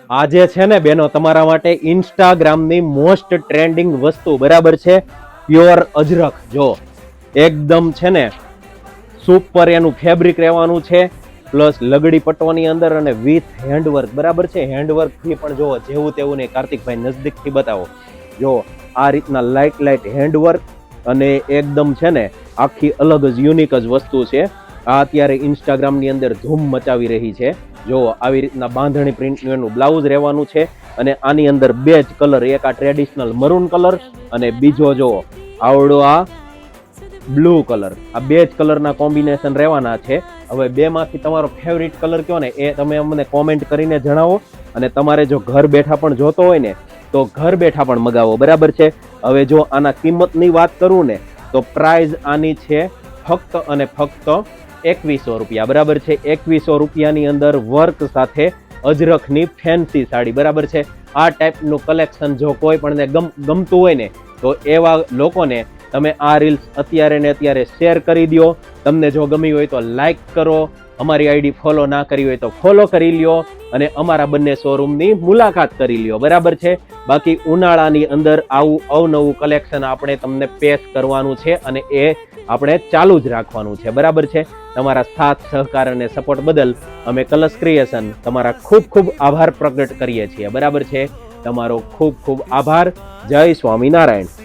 આજે છે ને બેનો તમારા માટે ઇન્સ્ટાગ્રામની મોસ્ટ ટ્રેન્ડિંગ વસ્તુ બરાબર છે, પ્યોર અજરખ. જો એકદમ છે ને સુપર એનું ફેબ્રિક રહેવાનું છે, પ્લસ લગડી પટવાની અંદર અને વિથ હેન્ડવર્ક બરાબર છે. હેન્ડવર્ક થી પણ જો જેવું તેવું નહીં. કાર્તિકભાઈ નજદીકથી બતાવો. જો આ રીતના લાઇટ હેન્ડવર્ક અને એકદમ છે ને આખી અલગ જ યુનિક જ વસ્તુ છે. આ અત્યારે ઇન્સ્ટાગ્રામની અંદર ધૂમ મચાવી રહી છે. જો આવી રીતના બાંધણી પ્રિન્ટનું એનું બ્લાઉઝ રહેવાનું છે અને આની અંદર બે જ કલર, એક આ ટ્રેડિશનલ મરૂન કલર અને બીજો જો આવડો આ બ્લુ કલર. આ બે જ કલરના કોમ્બિનેશન રહેવાના છે. હવે બેમાંથી તમારો ફેવરિટ કલર કયો ને એ તમે અમને કોમેન્ટ કરીને જણાવો. અને તમારે જો ઘર બેઠા પણ જોતો હોય ને તો ઘર બેઠા પણ મગાવો બરાબર છે. હવે જો આના કિંમતની વાત કરું ને તો પ્રાઇઝ આની છે ફક્ત અને ફક્ત 2100 રૂપિયા બરાબર છે. 2100 રૂપિયાની અંદર વર્ક સાથે અજરખની ફેન્સી સાડી બરાબર છે. આ ટાઈપનું કલેક્શન જો કોઈ પણ ગમતું હોય ને તો એવા લોકોને તમે આ રીલ્સ અત્યારે ને અત્યારે શેર કરી દો. તમને જો ગમી હોય તો લાઈક કરો, અમારી આઈડી ફોલો ના કરી હોય તો ફોલો કરી લ્યો અને અમારા બંને શોરૂમની મુલાકાત કરી લ્યો બરાબર છે. બાકી ઉનાળાની અંદર આવું અવનવું કલેક્શન આપણે તમને પેશ કરવાનું છે અને એ આપણે ચાલુ જ રાખવાનું છે બરાબર છે. તમારા સાથ સહકાર અને સપોર્ટ બદલ અમે કલર્સ ક્રિએશન તમારા ખૂબ ખૂબ આભાર પ્રગટ કરીએ છીએ બરાબર છે. તમારો ખૂબ ખૂબ આભાર. જય સ્વામિનારાયણ.